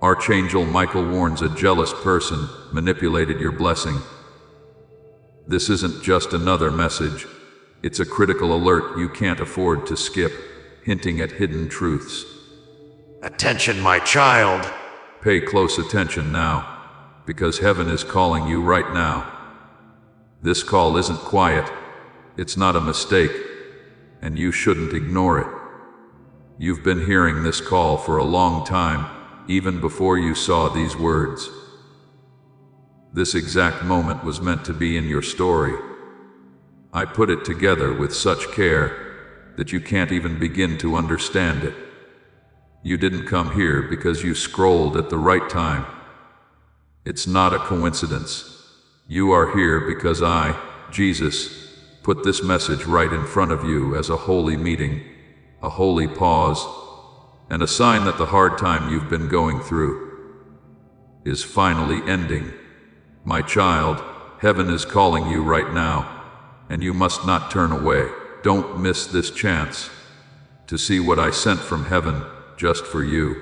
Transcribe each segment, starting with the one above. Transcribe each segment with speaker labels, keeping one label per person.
Speaker 1: Archangel Michael warns a jealous person manipulated your blessing. This isn't just another message. It's a critical alert you can't afford to skip, hinting at hidden truths.
Speaker 2: Attention, my child.
Speaker 1: Pay close attention now, because heaven is calling you right now. This call isn't quiet. It's not a mistake, and you shouldn't ignore it. You've been hearing this call for a long time, even before you saw these words. This exact moment was meant to be in your story. I put it together with such care that you can't even begin to understand it. You didn't come here because you scrolled at the right time. It's not a coincidence. You are here because I, Jesus, put this message right in front of you as a holy meeting, a holy pause, and a sign that the hard time you've been going through is finally ending. My child, heaven is calling you right now, and you must not turn away. Don't miss this chance to see what I sent from heaven just for you.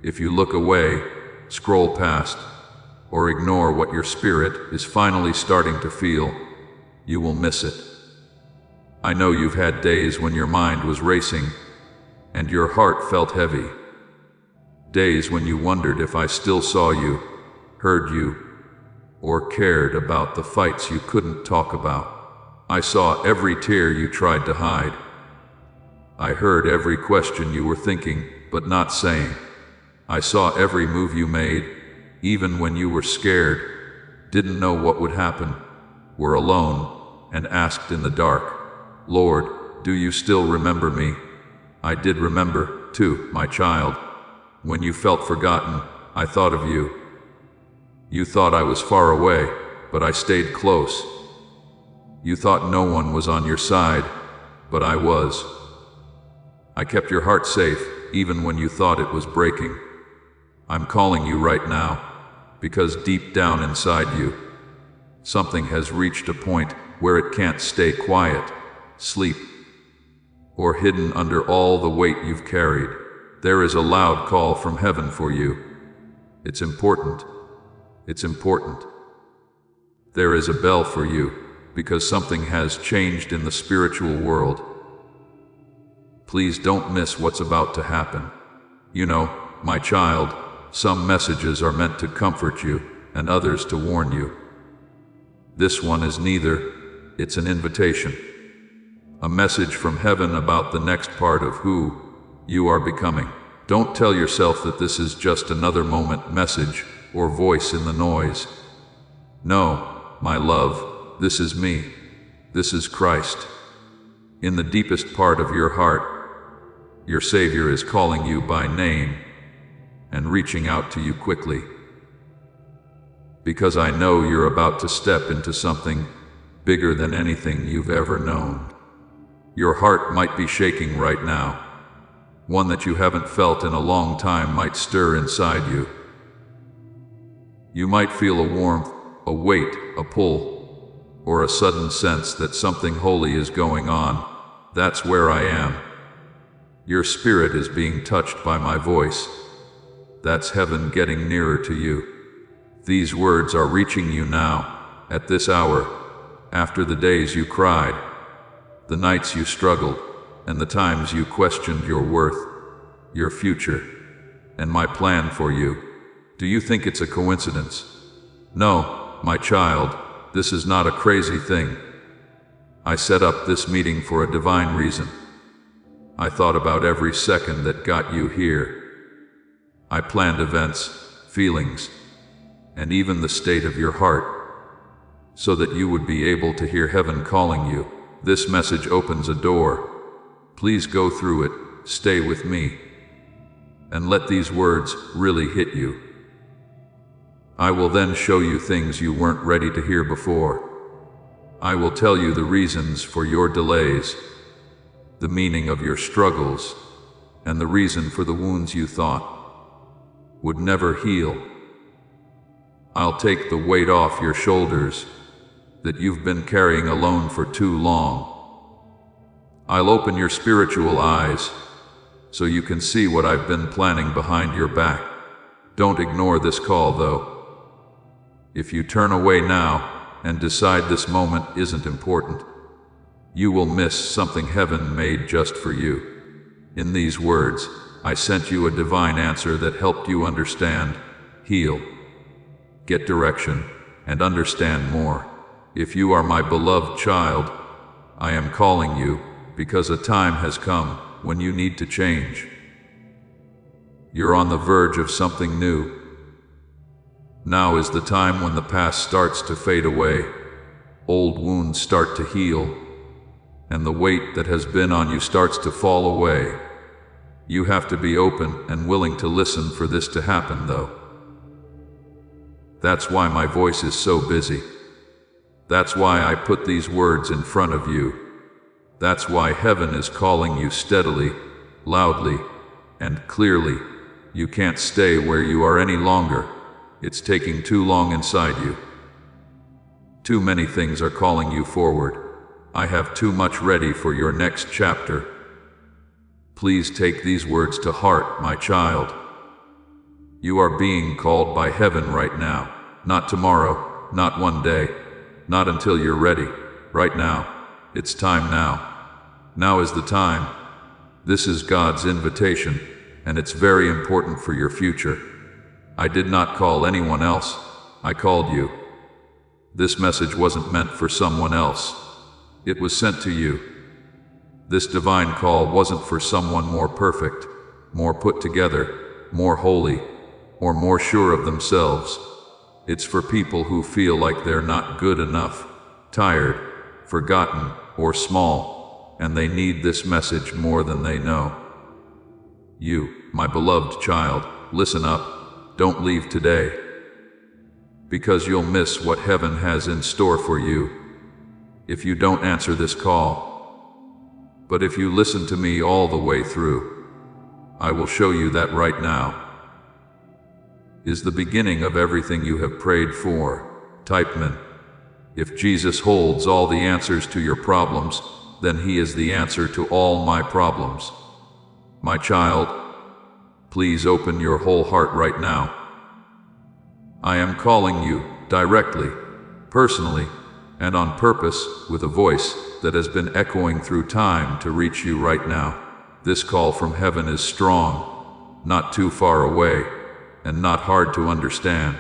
Speaker 1: If you look away, scroll past, or ignore what your spirit is finally starting to feel, you will miss it. I know you've had days when your mind was racing and your heart felt heavy. Days when you wondered if I still saw you, heard you, or cared about the fights you couldn't talk about. I saw every tear you tried to hide. I heard every question you were thinking but not saying. I saw every move you made, even when you were scared, didn't know what would happen, were alone, and asked in the dark, Lord, do you still remember me? I did remember, too, my child. When you felt forgotten, I thought of you. You thought I was far away, but I stayed close. You thought no one was on your side, but I was. I kept your heart safe, even when you thought it was breaking. I'm calling you right now, because deep down inside you, something has reached a point where it can't stay quiet, sleep, or hidden under all the weight you've carried. There is a loud call from heaven for you. It's important. It's important. There is a bell for you, because something has changed in the spiritual world. Please don't miss what's about to happen. You know, my child, some messages are meant to comfort you, and others to warn you. This one is neither. It's an invitation. A message from heaven about the next part of who you are becoming. Don't tell yourself that this is just another moment message or voice in the noise. No, my love, this is me. This is Christ. In the deepest part of your heart, your Savior is calling you by name and reaching out to you quickly. Because I know you're about to step into something bigger than anything you've ever known. Your heart might be shaking right now. One that you haven't felt in a long time might stir inside you. You might feel a warmth, a weight, a pull, or a sudden sense that something holy is going on. That's where I am. Your spirit is being touched by my voice. That's heaven getting nearer to you. These words are reaching you now, at this hour, after the days you cried, the nights you struggled, and the times you questioned your worth, your future, and my plan for you. Do you think it's a coincidence? No, my child, this is not a crazy thing. I set up this meeting for a divine reason. I thought about every second that got you here. I planned events, feelings, and even the state of your heart, so that you would be able to hear heaven calling you. This message opens a door. Please go through it, stay with me, and let these words really hit you. I will then show you things you weren't ready to hear before. I will tell you the reasons for your delays, the meaning of your struggles, and the reason for the wounds you thought would never heal. I'll take the weight off your shoulders that you've been carrying alone for too long. I'll open your spiritual eyes so you can see what I've been planning behind your back. Don't ignore this call, though. If you turn away now and decide this moment isn't important, you will miss something heaven made just for you. In these words, I sent you a divine answer that helped you understand, heal, get direction, and understand more. If you are my beloved child, I am calling you because a time has come when you need to change. You're on the verge of something new. Now is the time when the past starts to fade away, old wounds start to heal, and the weight that has been on you starts to fall away. You have to be open and willing to listen for this to happen, though. That's why my voice is so busy. That's why I put these words in front of you. That's why heaven is calling you steadily, loudly, and clearly. You can't stay where you are any longer. It's taking too long inside you. Too many things are calling you forward. I have too much ready for your next chapter. Please take these words to heart, my child. You are being called by heaven right now. Not tomorrow, not one day, not until you're ready. Right now. It's time now. Now is the time. This is God's invitation, and it's very important for your future. I did not call anyone else. I called you. This message wasn't meant for someone else. It was sent to you. This divine call wasn't for someone more perfect, more put together, more holy, or more sure of themselves. It's for people who feel like they're not good enough, tired, forgotten, or small, and they need this message more than they know. You, my beloved child, listen up. Don't leave today, because you'll miss what heaven has in store for you if you don't answer this call. But if you listen to me all the way through, I will show you that right now is the beginning of everything you have prayed for. Typeman, if Jesus holds all the answers to your problems, then he is the answer to all my problems. My child, please open your whole heart right now. I am calling you directly, personally, and on purpose, with a voice that has been echoing through time to reach you right now. This call from heaven is strong, not too far away, and not hard to understand.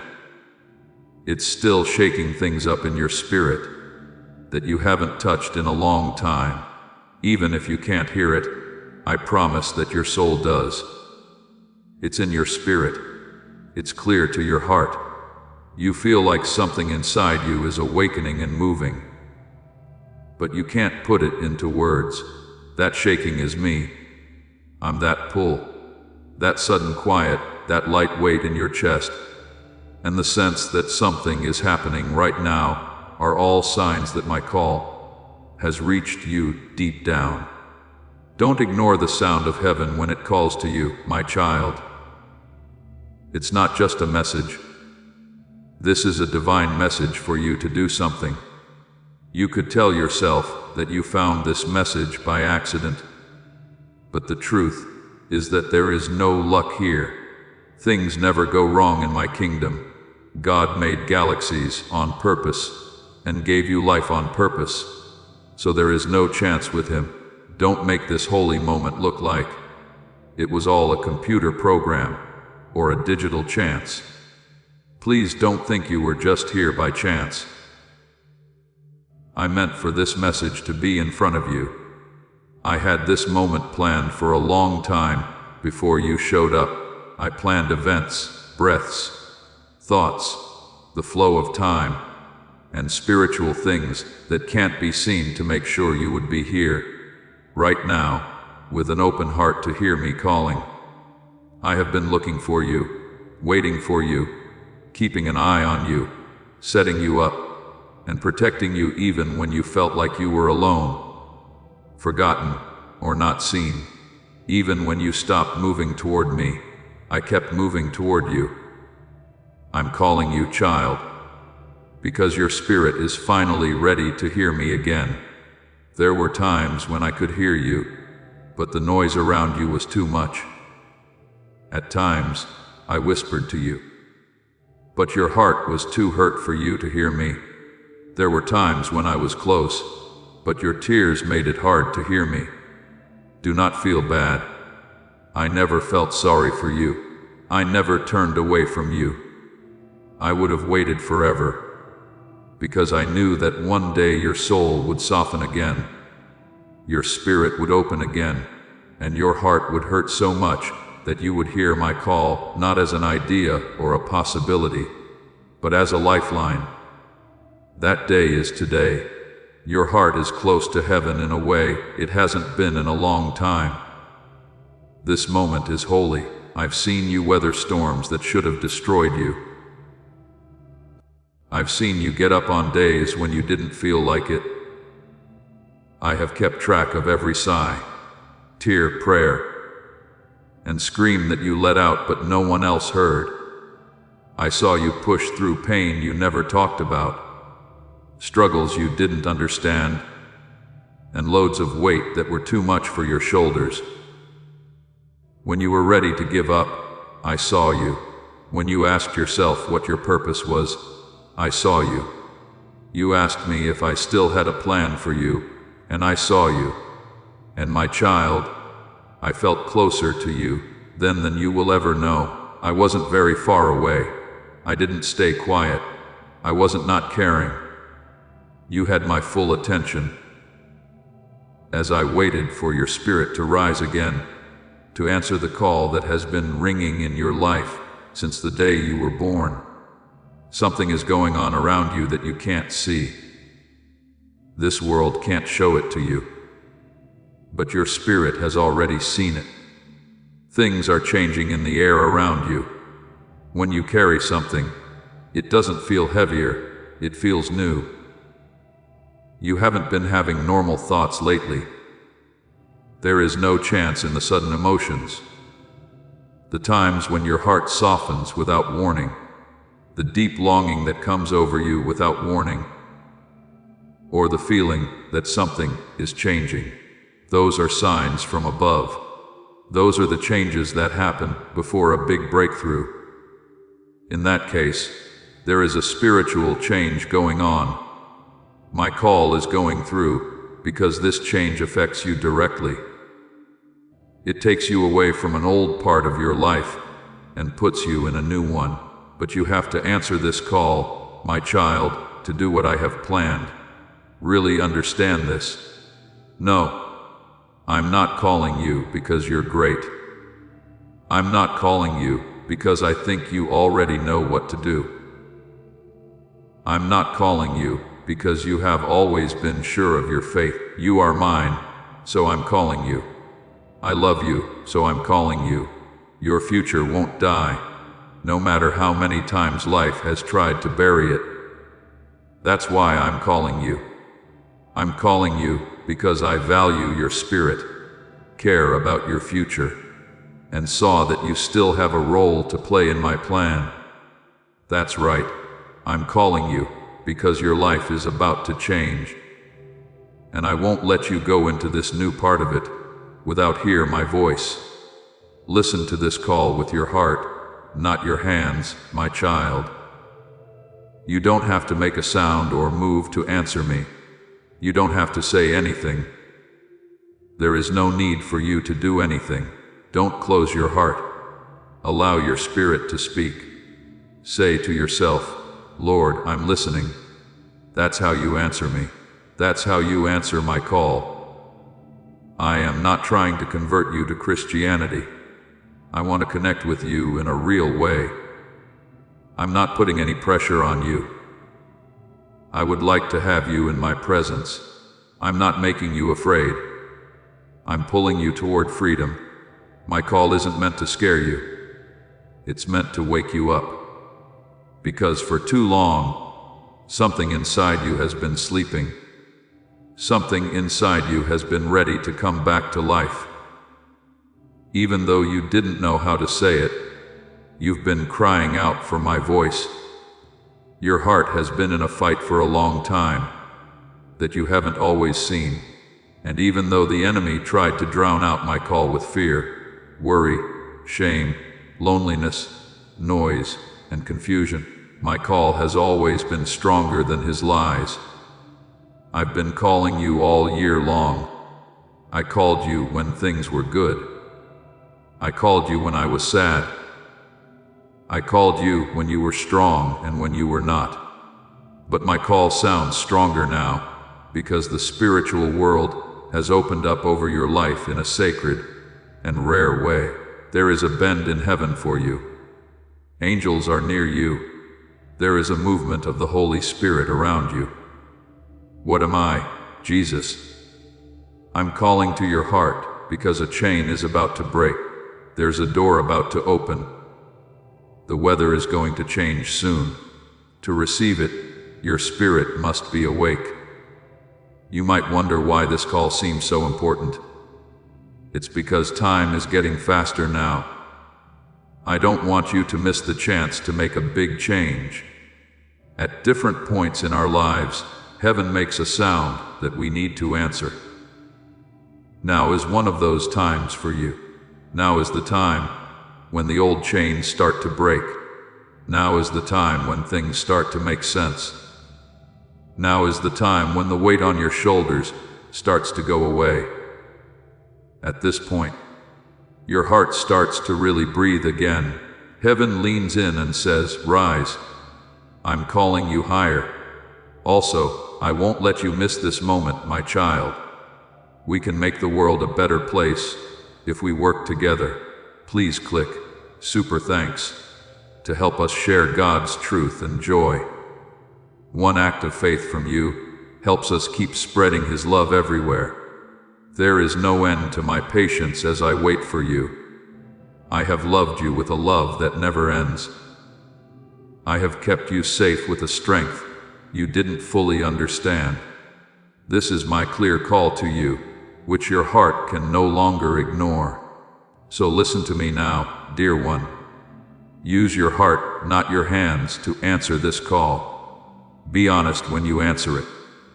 Speaker 1: It's still shaking things up in your spirit that you haven't touched in a long time. Even if you can't hear it, I promise that your soul does. It's in your spirit. It's clear to your heart. You feel like something inside you is awakening and moving. But you can't put it into words. That shaking is me. I'm that pull, that sudden quiet, that light weight in your chest, and the sense that something is happening right now are all signs that my call has reached you deep down. Don't ignore the sound of heaven when it calls to you, my child. It's not just a message. This is a divine message for you to do something. You could tell yourself that you found this message by accident, but the truth is that there is no luck here. Things never go wrong in my kingdom. God made galaxies on purpose and gave you life on purpose, so there is no chance with him. Don't make this holy moment look like it was all a computer program or a digital chance. Please don't think you were just here by chance. I meant for this message to be in front of you. I had this moment planned for a long time before you showed up. I planned events, breaths, thoughts, the flow of time, and spiritual things that can't be seen to make sure you would be here, right now, with an open heart to hear me calling. I have been looking for you, waiting for you, keeping an eye on you, setting you up, and protecting you even when you felt like you were alone, forgotten, or not seen. Even when you stopped moving toward me, I kept moving toward you. I'm calling you, child, because your spirit is finally ready to hear me again. There were times when I could hear you, but the noise around you was too much. At times, I whispered to you. But your heart was too hurt for you to hear me. There were times when I was close, but your tears made it hard to hear me. Do not feel bad. I never felt sorry for you. I never turned away from you. I would have waited forever, because I knew that one day your soul would soften again. Your spirit would open again, and your heart would hurt so much that you would hear my call not as an idea or a possibility, but as a lifeline. That day is today. Your heart is close to heaven in a way it hasn't been in a long time. This moment is holy. I've seen you weather storms that should have destroyed you. I've seen you get up on days when you didn't feel like it. I have kept track of every sigh, tear, prayer, and scream that you let out but no one else heard. I saw you push through pain you never talked about, struggles you didn't understand, and loads of weight that were too much for your shoulders. When you were ready to give up, I saw you. When you asked yourself what your purpose was, I saw you. You asked me if I still had a plan for you, and I saw you. And my child, I felt closer to you then than you will ever know. I wasn't very far away. I didn't stay quiet. I wasn't not caring. You had my full attention. As I waited for your spirit to rise again, to answer the call that has been ringing in your life since the day you were born. Something is going on around you that you can't see. This world can't show it to you, but your spirit has already seen it. Things are changing in the air around you. When you carry something, it doesn't feel heavier, it feels new. You haven't been having normal thoughts lately. There is no chance in the sudden emotions. The times when your heart softens without warning, the deep longing that comes over you without warning, or the feeling that something is changing. Those are signs from above. Those are the changes that happen before a big breakthrough. In that case, there is a spiritual change going on. My call is going through because this change affects you directly. It takes you away from an old part of your life and puts you in a new one. But you have to answer this call, my child, to do what I have planned. Really understand this. No, I'm not calling you because you're great. I'm not calling you because I think you already know what to do. I'm not calling you because you have always been sure of your faith. You are mine, so I'm calling you. I love you, so I'm calling you. Your future won't die, no matter how many times life has tried to bury it. That's why I'm calling you. I'm calling you because I value your spirit, care about your future, and saw that you still have a role to play in my plan. That's right, I'm calling you because your life is about to change. And I won't let you go into this new part of it without hear my voice. Listen to this call with your heart, not your hands, my child. You don't have to make a sound or move to answer me. You don't have to say anything. There is no need for you to do anything. Don't close your heart. Allow your spirit to speak. Say to yourself, Lord, I'm listening. That's how you answer me. That's how you answer my call. I am not trying to convert you to Christianity. I want to connect with you in a real way. I'm not putting any pressure on you. I would like to have you in my presence. I'm not making you afraid. I'm pulling you toward freedom. My call isn't meant to scare you. It's meant to wake you up. Because for too long, something inside you has been sleeping. Something inside you has been ready to come back to life. Even though you didn't know how to say it, you've been crying out for my voice. Your heart has been in a fight for a long time that you haven't always seen. And even though the enemy tried to drown out my call with fear, worry, shame, loneliness, noise, and confusion. My call has always been stronger than his lies. I've been calling you all year long. I called you when things were good. I called you when I was sad. I called you when you were strong and when you were not. But my call sounds stronger now, because the spiritual world has opened up over your life in a sacred and rare way. There is a bend in heaven for you. Angels are near you. There is a movement of the Holy Spirit around you. What am I? Jesus. I'm calling to your heart because a chain is about to break. There's a door about to open. The weather is going to change soon. To receive it, your spirit must be awake. You might wonder why this call seems so important. It's because time is getting faster now. I don't want you to miss the chance to make a big change. At different points in our lives, heaven makes a sound that we need to answer. Now is one of those times for you. Now is the time when the old chains start to break. Now is the time when things start to make sense. Now is the time when the weight on your shoulders starts to go away. At this point, your heart starts to really breathe again. Heaven leans in and says, "Rise. I'm calling you higher. Also, I won't let you miss this moment, my child. We can make the world a better place if we work together." Please click Super Thanks to help us share God's truth and joy. One act of faith from you helps us keep spreading His love everywhere. There is no end to my patience as I wait for you. I have loved you with a love that never ends. I have kept you safe with a strength you didn't fully understand. This is my clear call to you, which your heart can no longer ignore. So listen to me now, dear one. Use your heart, not your hands, to answer this call. Be honest when you answer it.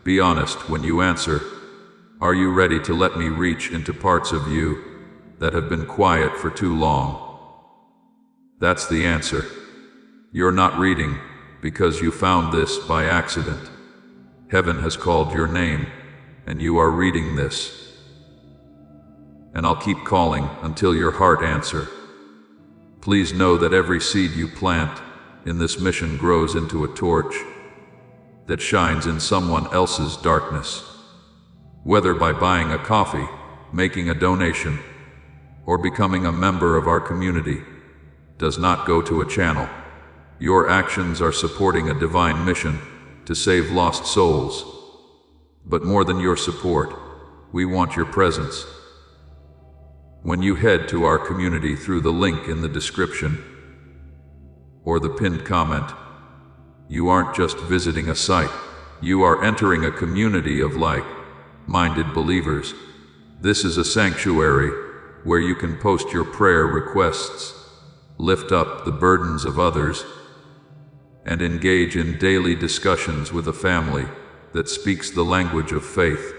Speaker 1: Be honest when you answer. Are you ready to let me reach into parts of you that have been quiet for too long? That's the answer. You're not reading because you found this by accident. Heaven has called your name, and you are reading this. And I'll keep calling until your heart answer. Please know that every seed you plant in this mission grows into a torch that shines in someone else's darkness. Whether by buying a coffee, making a donation, or becoming a member of our community, does not go to a channel. Your actions are supporting a divine mission to save lost souls. But more than your support, we want your presence. When you head to our community through the link in the description or the pinned comment, you aren't just visiting a site, you are entering a community of like-minded believers. This is a sanctuary where you can post your prayer requests, lift up the burdens of others, and engage in daily discussions with a family that speaks the language of faith.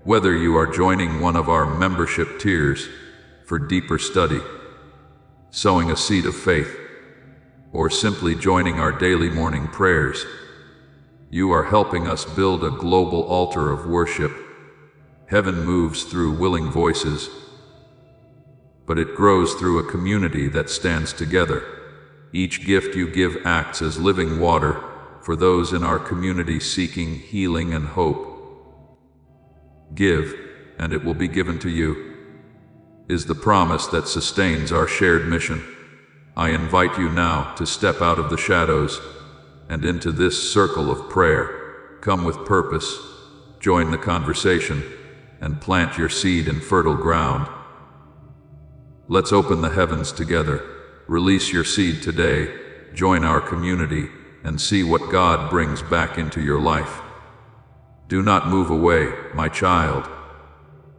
Speaker 1: Whether you are joining one of our membership tiers for deeper study, sowing a seed of faith, or simply joining our daily morning prayers, you are helping us build a global altar of worship. Heaven moves through willing voices, but it grows through a community that stands together. Each gift you give acts as living water for those in our community seeking healing and hope. Give, and it will be given to you, is the promise that sustains our shared mission. I invite you now to step out of the shadows and into this circle of prayer. Come with purpose, join the conversation, and plant your seed in fertile ground. Let's open the heavens together. Release your seed today, join our community, and see what God brings back into your life. Do not move away, my child.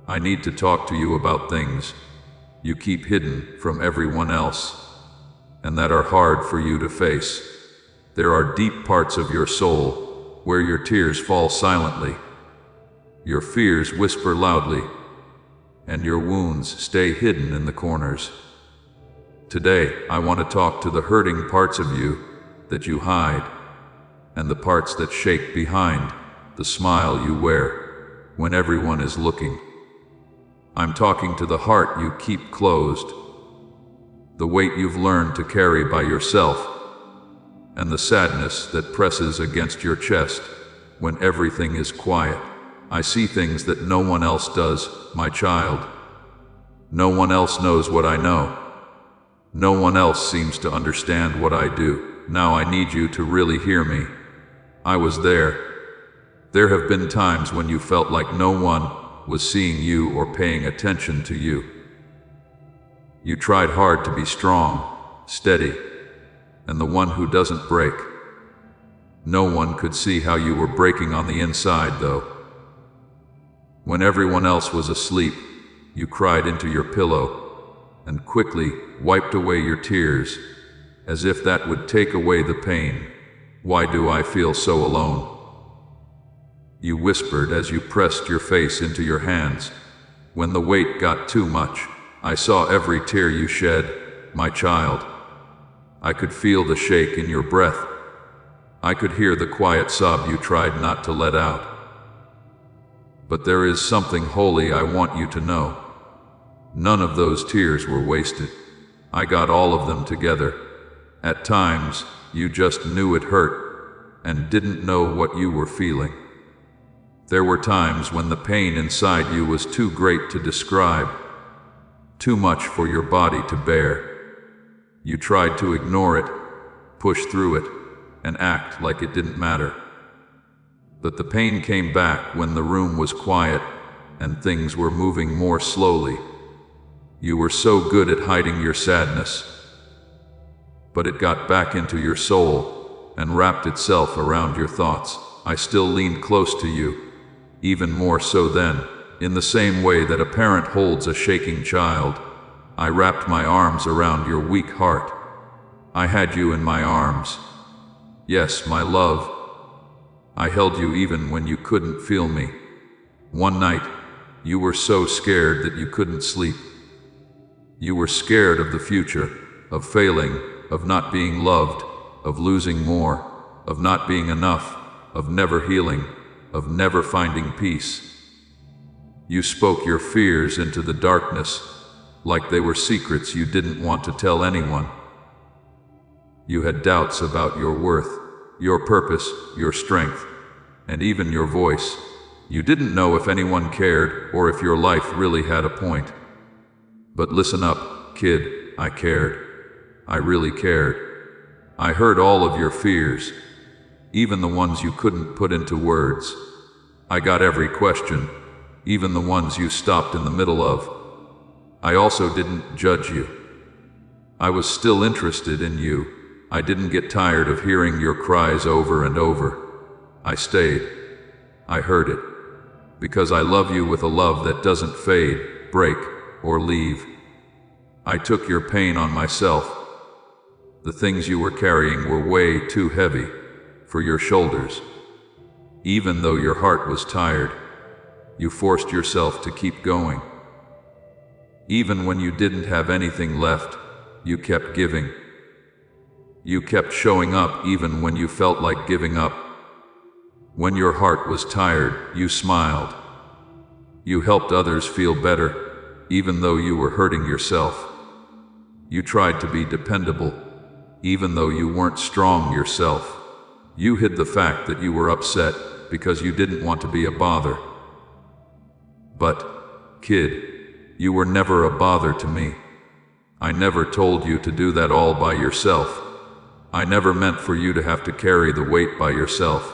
Speaker 1: I need to talk to you about things you keep hidden from everyone else, and that are hard for you to face. There are deep parts of your soul where your tears fall silently, your fears whisper loudly, and your wounds stay hidden in the corners. Today, I want to talk to the hurting parts of you that you hide, and the parts that shake behind the smile you wear when everyone is looking. I'm talking to the heart you keep closed, the weight you've learned to carry by yourself, and the sadness that presses against your chest when everything is quiet. I see things that no one else does, my child. No one else knows what I know. No one else seems to understand what I do. Now I need you to really hear me. I was there. There have been times when you felt like no one was seeing you or paying attention to you. You tried hard to be strong, steady, and the one who doesn't break. No one could see how you were breaking on the inside, though. When everyone else was asleep, you cried into your pillow and quickly wiped away your tears, as if that would take away the pain. Why do I feel so alone? You whispered as you pressed your face into your hands. When the weight got too much, I saw every tear you shed, my child. I could feel the shake in your breath. I could hear the quiet sob you tried not to let out. But there is something holy I want you to know. None of those tears were wasted. I got all of them together. At times, you just knew it hurt and didn't know what you were feeling. There were times when the pain inside you was too great to describe, too much for your body to bear. You tried to ignore it, push through it, and act like it didn't matter. But the pain came back when the room was quiet and things were moving more slowly. You were so good at hiding your sadness, but it got back into your soul and wrapped itself around your thoughts. I still leaned close to you, even more so then. In the same way that a parent holds a shaking child, I wrapped my arms around your weak heart. I had you in my arms. Yes, my love. I held you even when you couldn't feel me. One night, you were so scared that you couldn't sleep. You were scared of the future, of failing, of not being loved, of losing more, of not being enough, of never healing, of never finding peace. You spoke your fears into the darkness, like they were secrets you didn't want to tell anyone. You had doubts about your worth, your purpose, your strength, and even your voice. You didn't know if anyone cared or if your life really had a point. But listen up, kid, I cared. I really cared. I heard all of your fears, even the ones you couldn't put into words. I got every question, even the ones you stopped in the middle of. I also didn't judge you. I was still interested in you. I didn't get tired of hearing your cries over and over. I stayed. I heard it. Because I love you with a love that doesn't fade, break, or leave. I took your pain on myself. The things you were carrying were way too heavy for your shoulders. Even though your heart was tired, you forced yourself to keep going. Even when you didn't have anything left, you kept giving. You kept showing up even when you felt like giving up. When your heart was tired, you smiled. You helped others feel better, even though you were hurting yourself. You tried to be dependable, even though you weren't strong yourself. You hid the fact that you were upset because you didn't want to be a bother. But, kid, you were never a bother to me. I never told you to do that all by yourself. I never meant for you to have to carry the weight by yourself.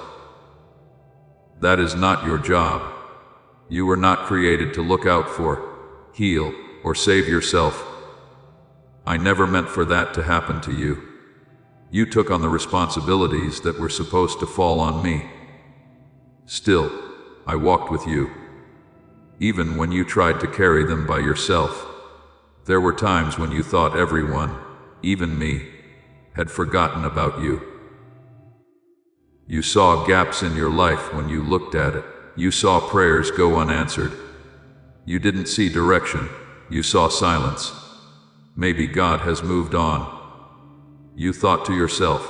Speaker 1: That is not your job. You were not created to look out for, heal, or save yourself. I never meant for that to happen to you. You took on the responsibilities that were supposed to fall on me. Still, I walked with you. Even when you tried to carry them by yourself. There were times when you thought everyone, even me, had forgotten about you. You saw gaps in your life when you looked at it. You saw prayers go unanswered. You didn't see direction. You saw silence. Maybe God has moved on. You thought to yourself,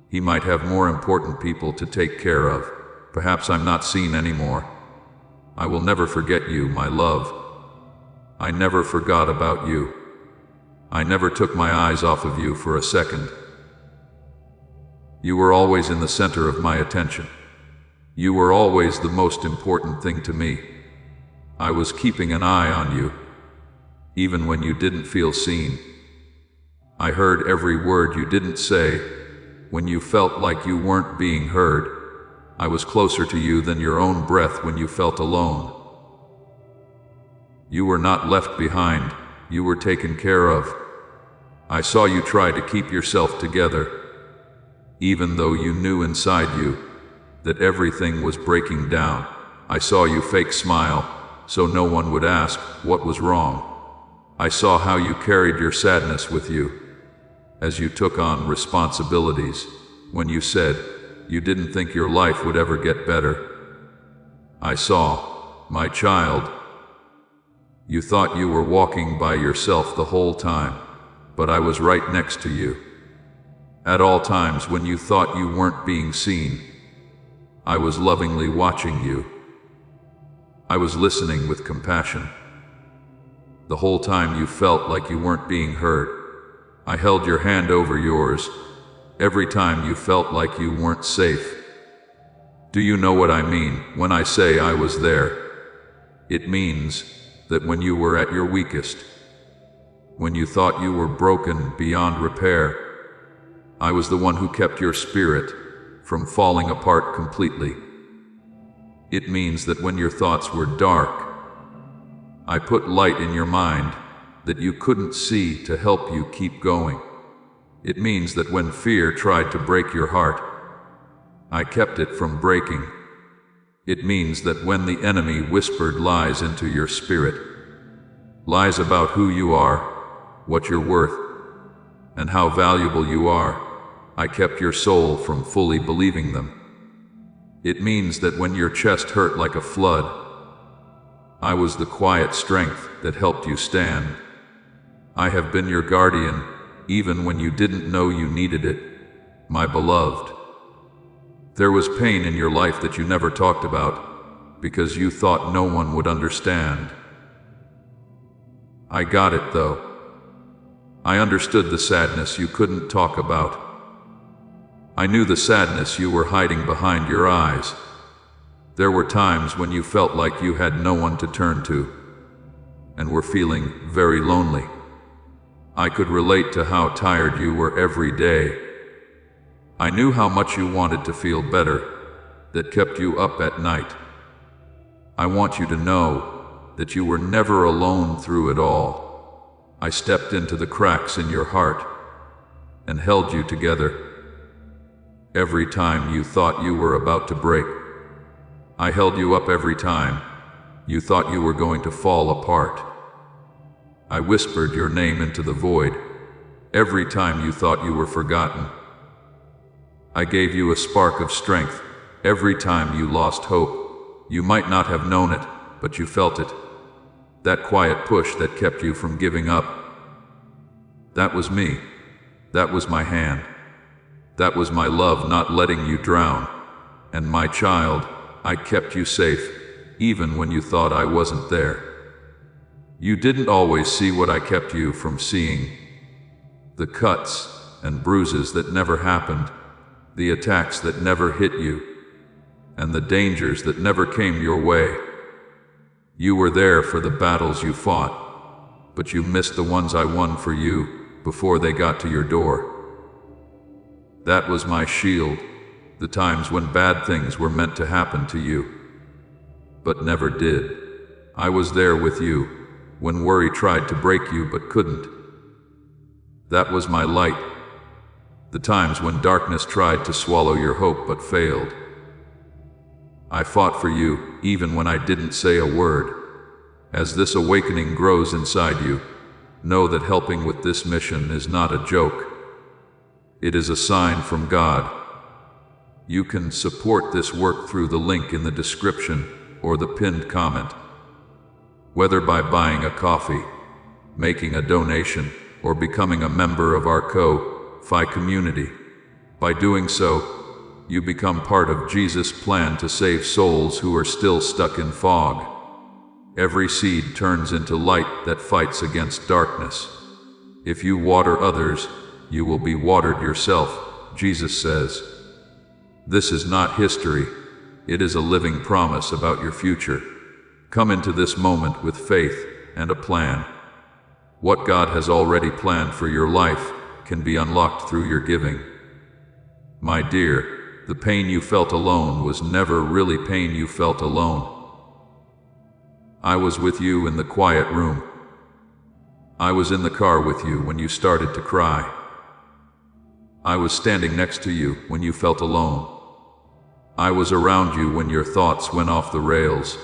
Speaker 1: he might have more important people to take care of. Perhaps I'm not seen anymore. I will never forget you, my love. I never forgot about you. I never took my eyes off of you for a second. You were always in the center of my attention. You were always the most important thing to me. I was keeping an eye on you, even when you didn't feel seen. I heard every word you didn't say. When you felt like you weren't being heard, I was closer to you than your own breath when you felt alone. You were not left behind. You were taken care of. I saw you try to keep yourself together, even though you knew inside you that everything was breaking down. I saw you fake smile, so no one would ask what was wrong. I saw how you carried your sadness with you as you took on responsibilities. When you said you didn't think your life would ever get better, I saw, my child. You thought you were walking by yourself the whole time, but I was right next to you. At all times when you thought you weren't being seen, I was lovingly watching you. I was listening with compassion. The whole time you felt like you weren't being heard, I held your hand over yours. Every time you felt like you weren't safe. Do you know what I mean when I say I was there? It means that when you were at your weakest, when you thought you were broken beyond repair, I was the one who kept your spirit from falling apart completely. It means that when your thoughts were dark, I put light in your mind that you couldn't see to help you keep going. It means that when fear tried to break your heart, I kept it from breaking. It means that when the enemy whispered lies into your spirit, lies about who you are, what you're worth, and how valuable you are, I kept your soul from fully believing them. It means that when your chest hurt like a flood, I was the quiet strength that helped you stand. I have been your guardian, even when you didn't know you needed it, my beloved. There was pain in your life that you never talked about, because you thought no one would understand. I got it, though. I understood the sadness you couldn't talk about. I knew the sadness you were hiding behind your eyes. There were times when you felt like you had no one to turn to, and were feeling very lonely. I could relate to how tired you were every day. I knew how much you wanted to feel better, that kept you up at night. I want you to know that you were never alone through it all. I stepped into the cracks in your heart and held you together. Every time you thought you were about to break, I held you up. Every time you thought you were going to fall apart, I whispered your name into the void. Every time you thought you were forgotten, I gave you a spark of strength. Every time you lost hope, you might not have known it, but you felt it. That quiet push that kept you from giving up. That was me. That was my hand. That was my love not letting you drown. And my child, I kept you safe, even when you thought I wasn't there. You didn't always see what I kept you from seeing. The cuts and bruises that never happened, the attacks that never hit you, and the dangers that never came your way. You were there for the battles you fought, but you missed the ones I won for you before they got to your door. That was my shield, the times when bad things were meant to happen to you, but never did. I was there with you when worry tried to break you but couldn't. That was my light, the times when darkness tried to swallow your hope but failed. I fought for you even when I didn't say a word. As this awakening grows inside you, know that helping with this mission is not a joke. It is a sign from God. You can support this work through the link in the description or the pinned comment, whether by buying a coffee making a donation, or becoming a member of our Ko-Fi community. By doing so, you become part of Jesus' plan to save souls who are still stuck in fog. Every seed turns into light that fights against darkness. If you water others, you will be watered yourself, Jesus says. This is not history. It is a living promise about your future. Come into this moment with faith and a plan. What God has already planned for your life can be unlocked through your giving. My dear, the pain you felt alone was never really pain you felt alone. I was with you in the quiet room. I was in the car with you when you started to cry. I was standing next to you when you felt alone. I was around you when your thoughts went off the rails.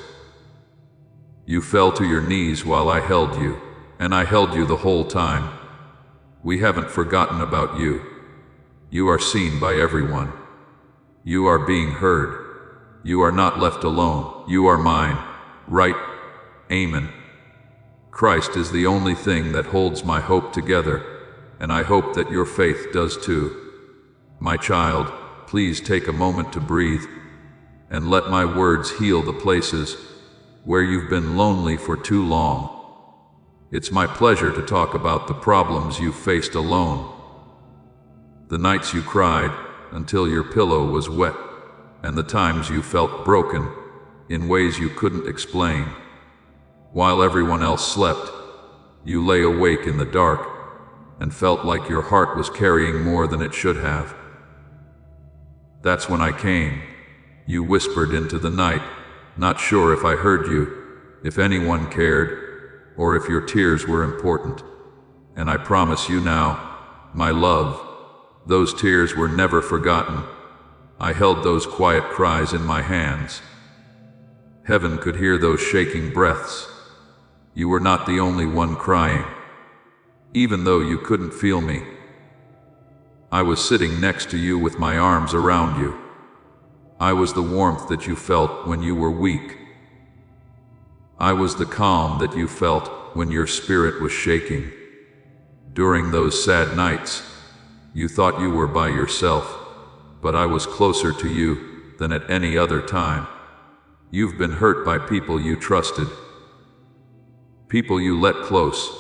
Speaker 1: You fell to your knees while I held you, and I held you the whole time. We haven't forgotten about you. You are seen by everyone. You are being heard. You are not left alone. You are mine. Right? Amen. Christ is the only thing that holds my hope together, and I hope that your faith does too. My child, please take a moment to breathe, and let my words heal the places where you've been lonely for too long. It's my pleasure to talk about the problems you faced alone. The nights you cried until your pillow was wet, and the times you felt broken in ways you couldn't explain. While everyone else slept, you lay awake in the dark and felt like your heart was carrying more than it should have. That's when I came. You whispered into the night, not sure if I heard you, if anyone cared, or if your tears were important. And I promise you now, my love, those tears were never forgotten. I held those quiet cries in my hands. Heaven could hear those shaking breaths. You were not the only one crying, even though you couldn't feel me. I was sitting next to you with my arms around you. I was the warmth that you felt when you were weak. I was the calm that you felt when your spirit was shaking. During those sad nights, you thought you were by yourself, but I was closer to you than at any other time. You've been hurt by people you trusted, people you let close,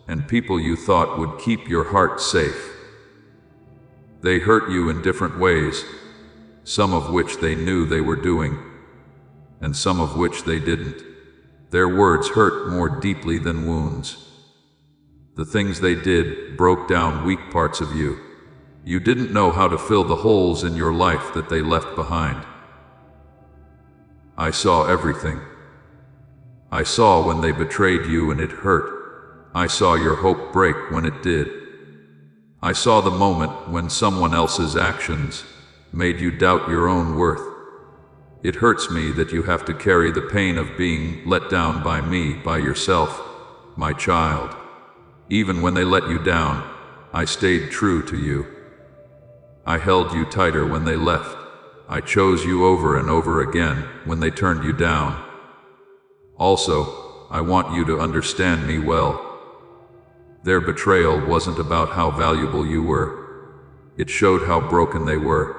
Speaker 1: and people you thought would keep your heart safe. They hurt you in different ways, some of which they knew they were doing, and some of which they didn't. Their words hurt more deeply than wounds. The things they did broke down weak parts of you. You didn't know how to fill the holes in your life that they left behind. I saw everything. I saw when they betrayed you and it hurt. I saw your hope break when it did. I saw the moment when someone else's actions made you doubt your own worth. It hurts me that you have to carry the pain of being let down by me, by yourself, my child. Even when they let you down, I stayed true to you. I held you tighter when they left. I chose you over and over again when they turned you down. Also, I want you to understand me well. Their betrayal wasn't about how valuable you were. It showed how broken they were.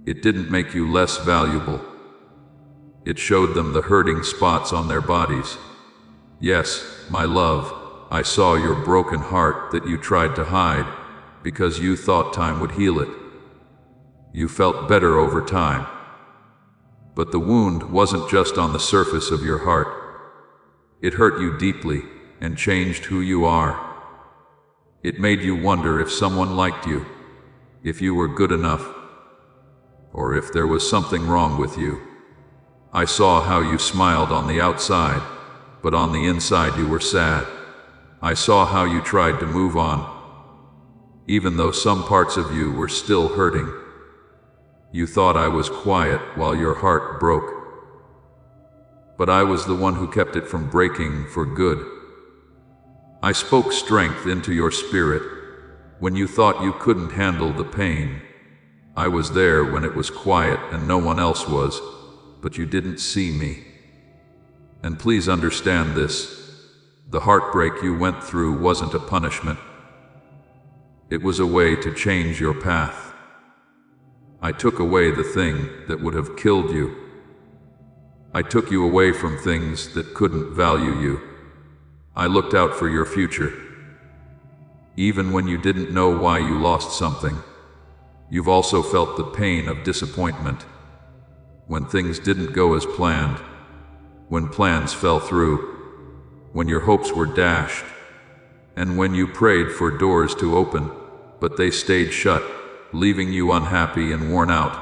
Speaker 1: It didn't make you less valuable. It showed them the hurting spots on their bodies. Yes, my love, I saw your broken heart that you tried to hide because you thought time would heal it. You felt better over time. But the wound wasn't just on the surface of your heart. It hurt you deeply and changed who you are. It made you wonder if someone liked you, if you were good enough, or if there was something wrong with you. I saw how you smiled on the outside, but on the inside you were sad. I saw how you tried to move on, even though some parts of you were still hurting. You thought I was quiet while your heart broke. But I was the one who kept it from breaking for good. I spoke strength into your spirit when you thought you couldn't handle the pain. I was there when it was quiet and no one else was, but you didn't see me. And please understand this. The heartbreak you went through wasn't a punishment. It was a way to change your path. I took away the thing that would have killed you. I took you away from things that couldn't value you. I looked out for your future. Even when you didn't know why you lost something, you've also felt the pain of disappointment. When things didn't go as planned, when plans fell through, when your hopes were dashed, and when you prayed for doors to open, but they stayed shut, leaving you unhappy and worn out.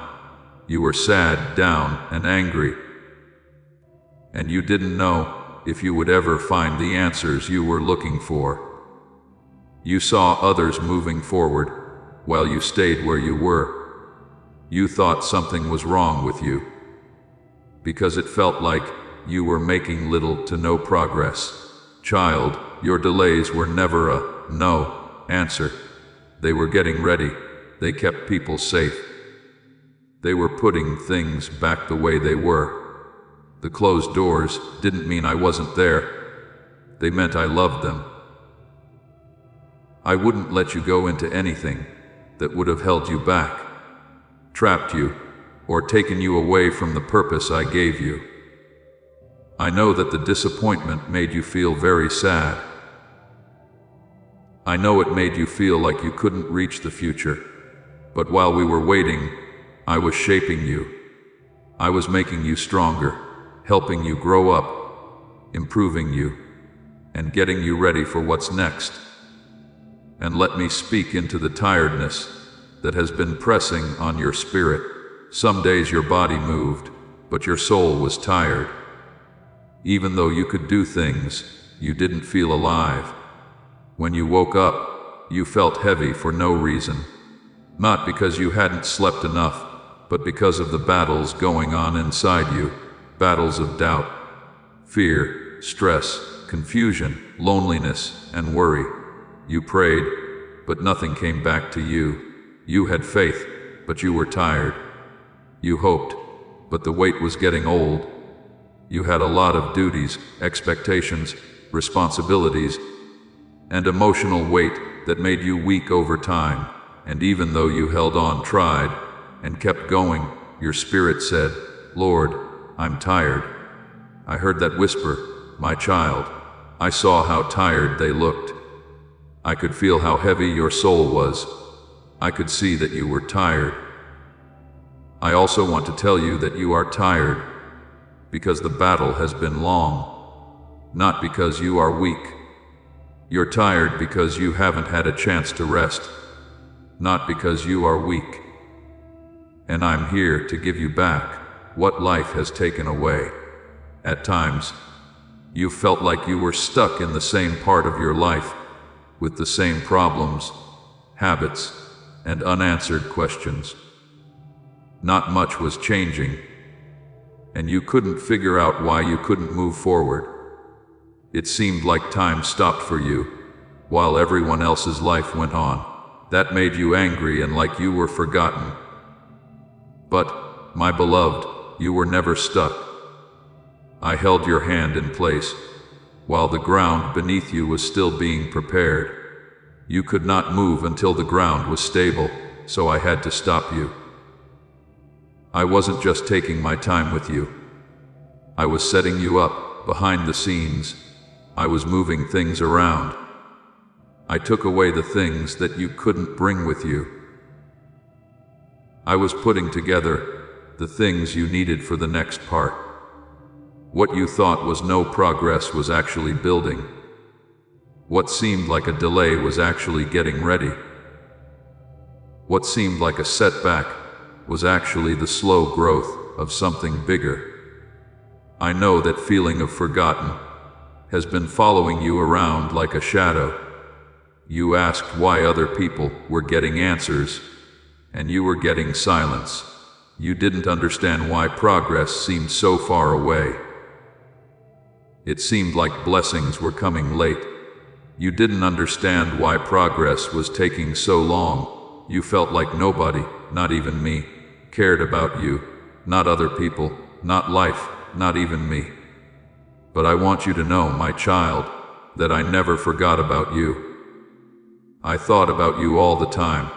Speaker 1: You were sad, down, and angry. And you didn't know if you would ever find the answers you were looking for. You saw others moving forward while you stayed where you were. You thought something was wrong with you, because it felt like you were making little to no progress. Child, your delays were never a no answer. They were getting ready. They kept people safe. They were putting things back the way they were. The closed doors didn't mean I wasn't there. They meant I loved them. I wouldn't let you go into anything that would have held you back, trapped you, or taken you away from the purpose I gave you. I know that the disappointment made you feel very sad. I know it made you feel like you couldn't reach the future. But while we were waiting, I was shaping you. I was making you stronger, helping you grow up, improving you, and getting you ready for what's next. And let me speak into the tiredness that has been pressing on your spirit. Some days your body moved, but your soul was tired. Even though you could do things, you didn't feel alive. When you woke up, you felt heavy for no reason. Not because you hadn't slept enough, but because of the battles going on inside you. Battles of doubt, fear, stress, confusion, loneliness, and worry. You prayed, but nothing came back to you. You had faith, but you were tired. You hoped, but the weight was getting old. You had a lot of duties, expectations, responsibilities, and emotional weight that made you weak over time. And even though you held on, tried, and kept going, your spirit said, "Lord, I'm tired." I heard that whisper, "My child." I saw how tired they looked. I could feel how heavy your soul was. I could see that you were tired. I also want to tell you that you are tired because the battle has been long, not because you are weak. You're tired because you haven't had a chance to rest, not because you are weak. And I'm here to give you back what life has taken away. At times, you felt like you were stuck in the same part of your life, with the same problems, habits, and unanswered questions. Not much was changing, and you couldn't figure out why you couldn't move forward. It seemed like time stopped for you, while everyone else's life went on. That made you angry and like you were forgotten. But, my beloved, you were never stuck. I held your hand in place, while the ground beneath you was still being prepared. You could not move until the ground was stable, so I had to stop you. I wasn't just taking my time with you. I was setting you up, behind the scenes. I was moving things around. I took away the things that you couldn't bring with you. I was putting together the things you needed for the next part. What you thought was no progress was actually building. What seemed like a delay was actually getting ready. What seemed like a setback was actually the slow growth of something bigger. I know that feeling of forgotten has been following you around like a shadow. You asked why other people were getting answers, and you were getting silence. You didn't understand why progress seemed so far away. It seemed like blessings were coming late. You didn't understand why progress was taking so long. You felt like nobody, not even me, cared about you. Not other people, not life, not even me. But I want you to know, my child, that I never forgot about you. I thought about you all the time.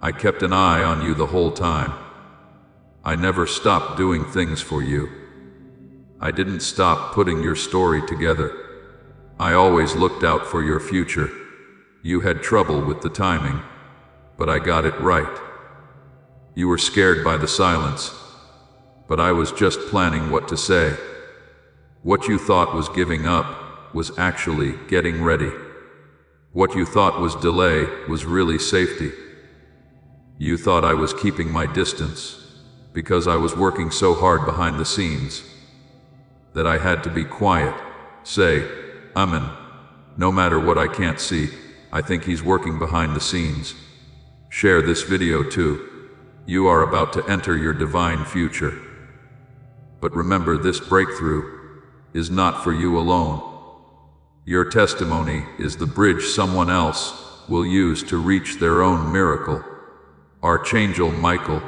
Speaker 1: I kept an eye on you the whole time. I never stopped doing things for you. I didn't stop putting your story together. I always looked out for your future. You had trouble with the timing, but I got it right. You were scared by the silence, but I was just planning what to say. What you thought was giving up was actually getting ready. What you thought was delay was really safety. You thought I was keeping my distance because I was working so hard behind the scenes that I had to be quiet, say, "Amen. No matter what I can't see, I think he's working behind the scenes." Share this video too. You are about to enter your divine future. But remember, this breakthrough is not for you alone. Your testimony is the bridge someone else will use to reach their own miracle. Archangel Michael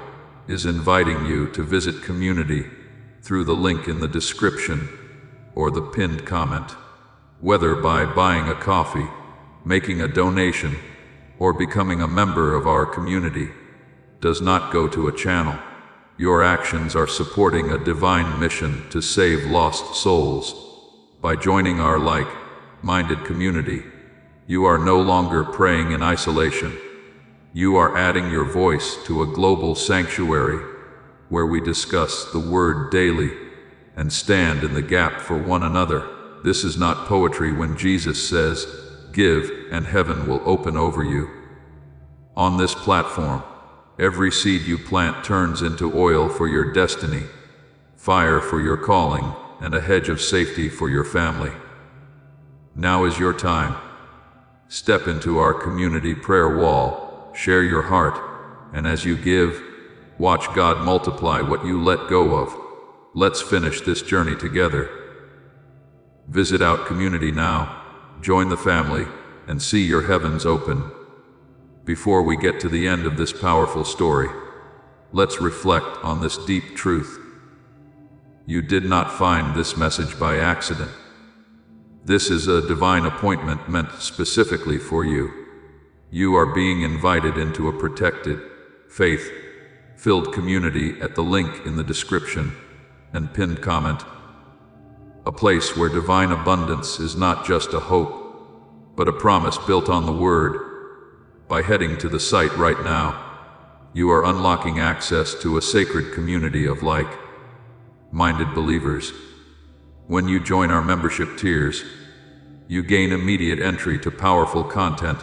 Speaker 1: is inviting you to visit community through the link in the description or the pinned comment. Whether by buying a coffee, making a donation, or becoming a member of our community, does not go to a channel. Your actions are supporting a divine mission to save lost souls. By joining our like-minded community, you are no longer praying in isolation. You are adding your voice to a global sanctuary where we discuss the Word daily and stand in the gap for one another. This is not poetry when Jesus says, "Give, and heaven will open over you." On this platform, every seed you plant turns into oil for your destiny, fire for your calling, and a hedge of safety for your family. Now is your time. Step into our community prayer wall, share your heart, and as you give, watch God multiply what you let go of. Let's finish this journey together. Visit our community now, join the family, and see your heavens open. Before we get to the end of this powerful story, let's reflect on this deep truth. You did not find this message by accident. This is a divine appointment meant specifically for you. You are being invited into a protected, faith-filled community at the link in the description and pinned comment. A place where divine abundance is not just a hope, but a promise built on the Word. By heading to the site right now, you are unlocking access to a sacred community of like-minded believers. When you join our membership tiers, you gain immediate entry to powerful content,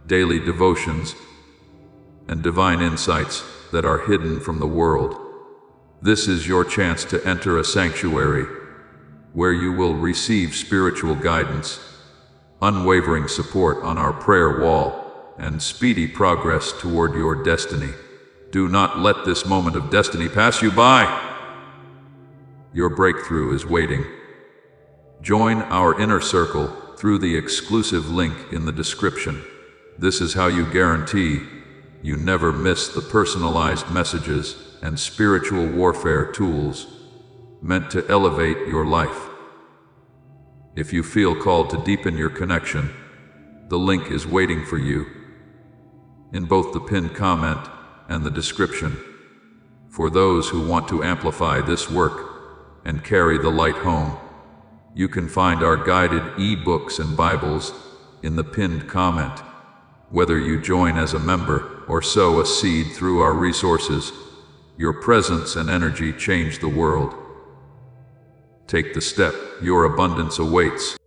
Speaker 1: daily devotions, and divine insights that are hidden from the world. This is your chance to enter a sanctuary where you will receive spiritual guidance, unwavering support on our prayer wall, and speedy progress toward your destiny. Do not let this moment of destiny pass you by. Your breakthrough is waiting. Join our inner circle through the exclusive link in the description. This is how you guarantee you never miss the personalized messages and spiritual warfare tools meant to elevate your life. If you feel called to deepen your connection, the link is waiting for you in both the pinned comment and the description. For those who want to amplify this work and carry the light home, you can find our guided e-books and Bibles in the pinned comment. Whether you join as a member or sow a seed through our resources, your presence and energy change the world. Take the step, your abundance awaits.